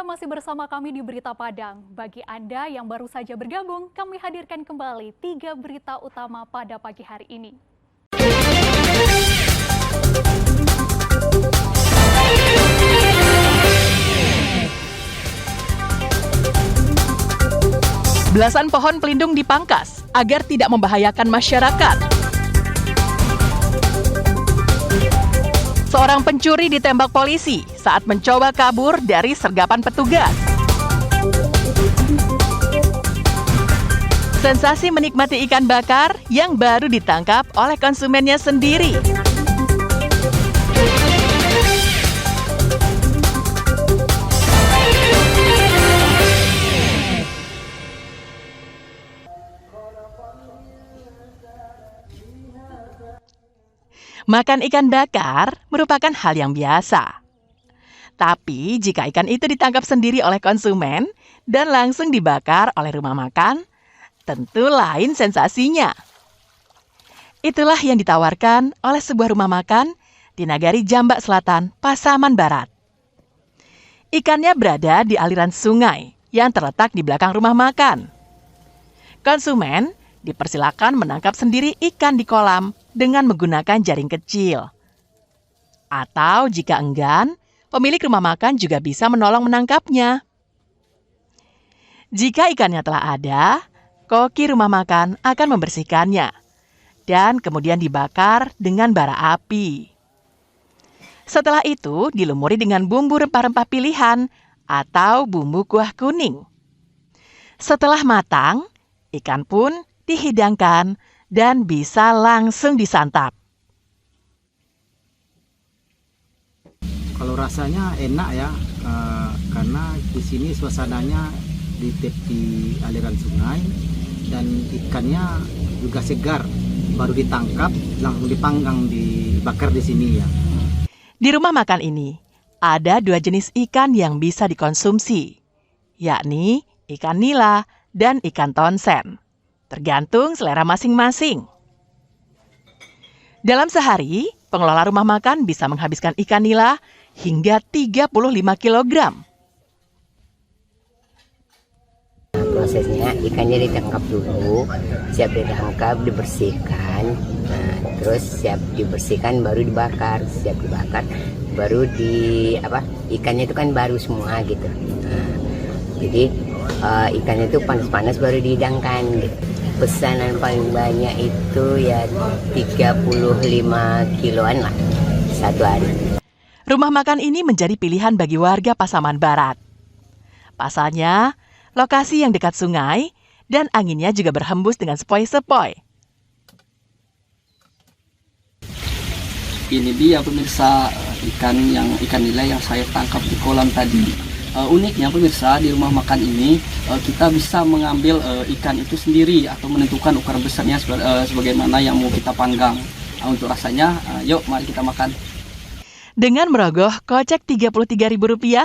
masih bersama kami di Berita Padang. Bagi Anda yang baru saja bergabung, kami hadirkan kembali 3 berita utama pada pagi hari ini. Belasan pohon pelindung dipangkas agar tidak membahayakan masyarakat. Seorang pencuri ditembak polisi saat mencoba kabur dari sergapan petugas. Sensasi menikmati ikan bakar yang baru ditangkap oleh konsumennya sendiri. Makan ikan bakar merupakan hal yang biasa. Tapi jika ikan itu ditangkap sendiri oleh konsumen dan langsung dibakar oleh rumah makan, tentu lain sensasinya. Itulah yang ditawarkan oleh sebuah rumah makan di Nagari Jambak Selatan, Pasaman Barat. Ikannya berada di aliran sungai yang terletak di belakang rumah makan. Konsumen dipersilakan menangkap sendiri ikan di kolam dengan menggunakan jaring kecil. Atau jika enggan, pemilik rumah makan juga bisa menolong menangkapnya. Jika ikannya telah ada, koki rumah makan akan membersihkannya dan kemudian dibakar dengan bara api. Setelah itu, dilumuri dengan bumbu rempah-rempah pilihan atau bumbu kuah kuning. Setelah matang, ikan pun dihidangkan dan bisa langsung disantap. Kalau rasanya enak ya, karena di sini suasananya di tepi aliran sungai dan ikannya juga segar, baru ditangkap, langsung dipanggang, dibakar di sini ya. Di rumah makan ini, ada 2 jenis ikan yang bisa dikonsumsi, yakni ikan nila dan ikan tonsen. Tergantung selera masing-masing. Dalam sehari, pengelola rumah makan bisa menghabiskan ikan nila hingga 35 kg. Prosesnya ikannya ditangkap dulu, siap ditangkap, dibersihkan, terus siap dibersihkan baru dibakar, siap dibakar baru ikannya itu kan baru semua gitu. Jadi ikannya itu panas-panas baru dihidangkan gitu. Pesanan paling banyak itu ya 35 kiloan lah satu hari. Rumah makan ini menjadi pilihan bagi warga Pasaman Barat. Pasalnya, lokasi yang dekat sungai dan anginnya juga berhembus dengan sepoi-sepoi. Ini dia pemirsa ikan nila yang saya tangkap di kolam tadi. Uniknya pemirsa, di rumah makan ini kita bisa mengambil ikan itu sendiri atau menentukan ukuran besarnya sebagaimana yang mau kita panggang. Untuk rasanya, yuk mari kita makan. Dengan merogoh kocek Rp33.000,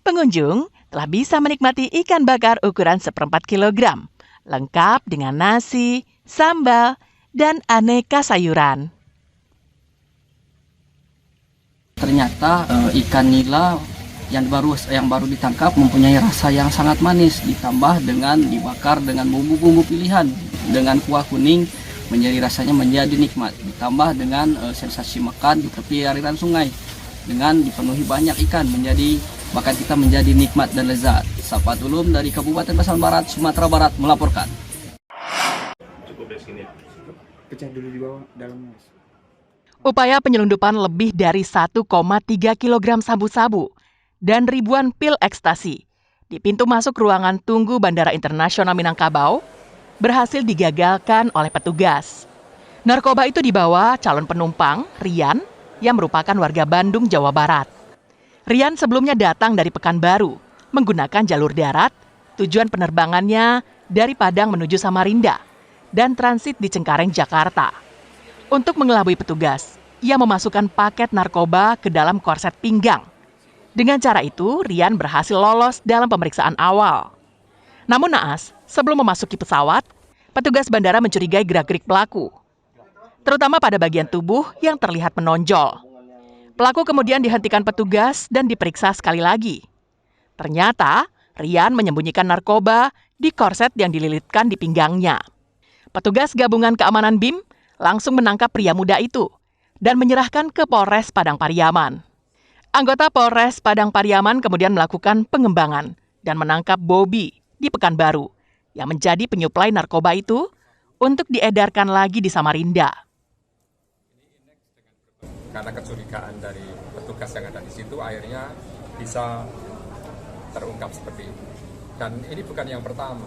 pengunjung telah bisa menikmati ikan bakar ukuran 1/4 kilogram, lengkap dengan nasi, sambal, dan aneka sayuran. Ternyata ikan nila yang baru ditangkap mempunyai rasa yang sangat manis, ditambah dengan dibakar dengan bumbu-bumbu pilihan dengan kuah kuning, rasanya menjadi nikmat, ditambah dengan sensasi makan di tepi aliran sungai dengan dipenuhi banyak ikan, makan kita menjadi nikmat dan lezat. Sapat Ulum dari Kabupaten Pasaman Barat, Sumatera Barat melaporkan. Cukup dari sini. Pecah dulu di bawah dalamnya. Upaya penyelundupan lebih dari 1,3 kg sabu-sabu dan ribuan pil ekstasi di pintu masuk ruangan tunggu Bandara Internasional Minangkabau berhasil digagalkan oleh petugas. Narkoba itu dibawa calon penumpang, Rian, yang merupakan warga Bandung, Jawa Barat. Rian sebelumnya datang dari Pekanbaru menggunakan jalur darat, tujuan penerbangannya dari Padang menuju Samarinda dan transit di Cengkareng, Jakarta. Untuk mengelabui petugas, ia memasukkan paket narkoba ke dalam korset pinggang. Dengan cara itu, Rian berhasil lolos dalam pemeriksaan awal. Namun naas, sebelum memasuki pesawat, petugas bandara mencurigai gerak-gerik pelaku, terutama pada bagian tubuh yang terlihat menonjol. Pelaku kemudian dihentikan petugas dan diperiksa sekali lagi. Ternyata, Rian menyembunyikan narkoba di korset yang dililitkan di pinggangnya. Petugas gabungan keamanan BIM langsung menangkap pria muda itu dan menyerahkan ke Polres Padang Pariaman. Anggota Polres Padang Pariaman kemudian melakukan pengembangan dan menangkap Bobby di Pekanbaru yang menjadi penyuplai narkoba itu untuk diedarkan lagi di Samarinda. Karena kecurigaan dari petugas yang ada di situ, akhirnya bisa terungkap seperti ini. Dan ini bukan yang pertama,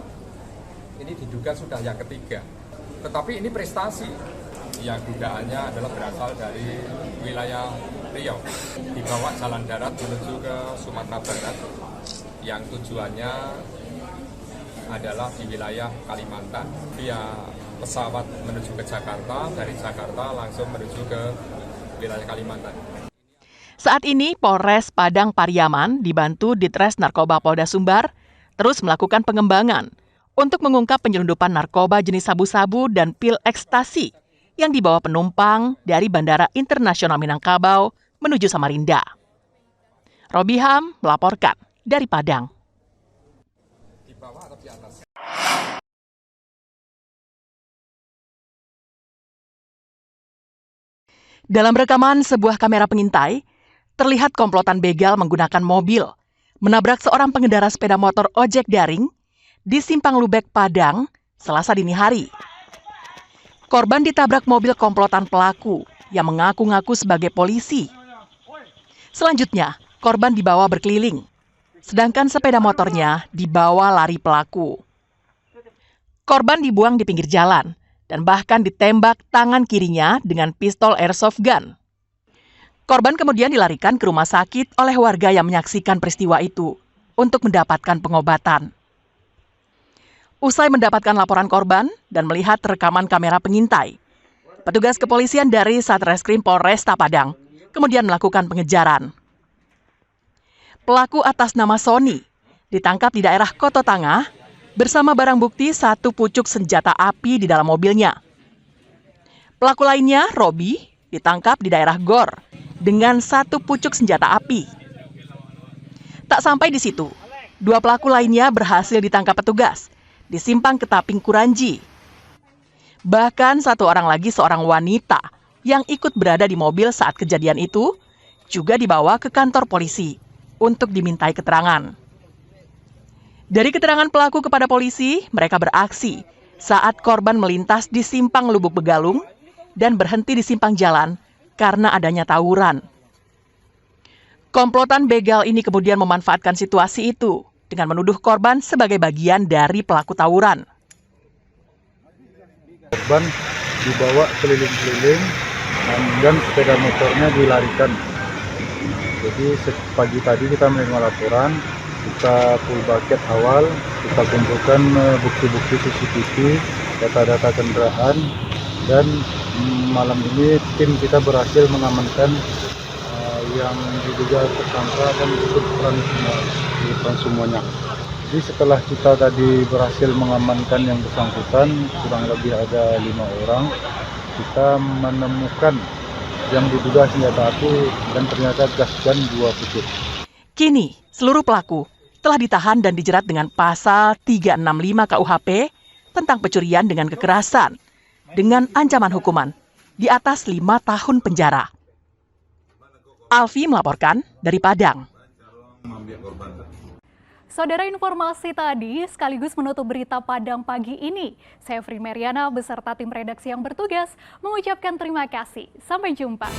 ini diduga sudah yang ketiga. Tetapi ini prestasi yang dugaannya adalah berasal dari wilayah Riau, dibawa jalan darat menuju ke Sumatera Barat, yang tujuannya adalah di wilayah Kalimantan. Via pesawat menuju ke Jakarta, dari Jakarta langsung menuju ke wilayah Kalimantan. Saat ini Polres Padang Pariaman dibantu Ditres Narkoba Polda Sumbar terus melakukan pengembangan untuk mengungkap penyelundupan narkoba jenis sabu-sabu dan pil ekstasi yang dibawa penumpang dari Bandara Internasional Minangkabau menuju Samarinda. Robi Ham melaporkan dari Padang. Di bawah atau di atas? Dalam rekaman sebuah kamera pengintai, terlihat komplotan begal menggunakan mobil menabrak seorang pengendara sepeda motor ojek daring di Simpang Lubek, Padang, Selasa dini hari. Korban ditabrak mobil komplotan pelaku yang mengaku-ngaku sebagai polisi. Selanjutnya, korban dibawa berkeliling, sedangkan sepeda motornya dibawa lari pelaku. Korban dibuang di pinggir jalan dan bahkan ditembak tangan kirinya dengan pistol airsoft gun. Korban kemudian dilarikan ke rumah sakit oleh warga yang menyaksikan peristiwa itu untuk mendapatkan pengobatan. Usai mendapatkan laporan korban dan melihat rekaman kamera pengintai, petugas kepolisian dari Satreskrim Polresta Padang kemudian melakukan pengejaran. Pelaku atas nama Sony ditangkap di daerah Koto Tangah bersama barang bukti satu pucuk senjata api di dalam mobilnya. Pelaku lainnya, Robi, ditangkap di daerah Gor dengan satu pucuk senjata api. Tak sampai di situ, dua pelaku lainnya berhasil ditangkap petugas di Simpang Ketaping Kuranji. Bahkan satu orang lagi, seorang wanita yang ikut berada di mobil saat kejadian itu, juga dibawa ke kantor polisi untuk dimintai keterangan. Dari keterangan pelaku kepada polisi, mereka beraksi saat korban melintas di Simpang Lubuk Begalung dan berhenti di simpang jalan karena adanya tawuran. Komplotan begal ini kemudian memanfaatkan situasi itu dengan menuduh korban sebagai bagian dari pelaku tawuran. Korban dibawa keliling-keliling dan sepeda motornya dilarikan. Jadi pagi tadi kita menerima laporan, kita full bucket awal, kita kumpulkan bukti-bukti CCTV, data-data kendaraan, dan malam ini tim kita berhasil mengamankan yang diduga tersangka dan ikut peran semuanya. Jadi setelah kita tadi berhasil mengamankan yang bersangkutan, kurang lebih ada 5 orang, kita menemukan yang diduga senjata api dan ternyata gas gun 2 pucuk. Kini, seluruh pelaku telah ditahan dan dijerat dengan pasal 365 KUHP tentang pencurian dengan kekerasan dengan ancaman hukuman di atas 5 tahun penjara. Alfi melaporkan dari Padang. Saudara, informasi tadi sekaligus menutup berita Padang pagi ini. Saya Fri Meriana beserta tim redaksi yang bertugas mengucapkan terima kasih. Sampai jumpa.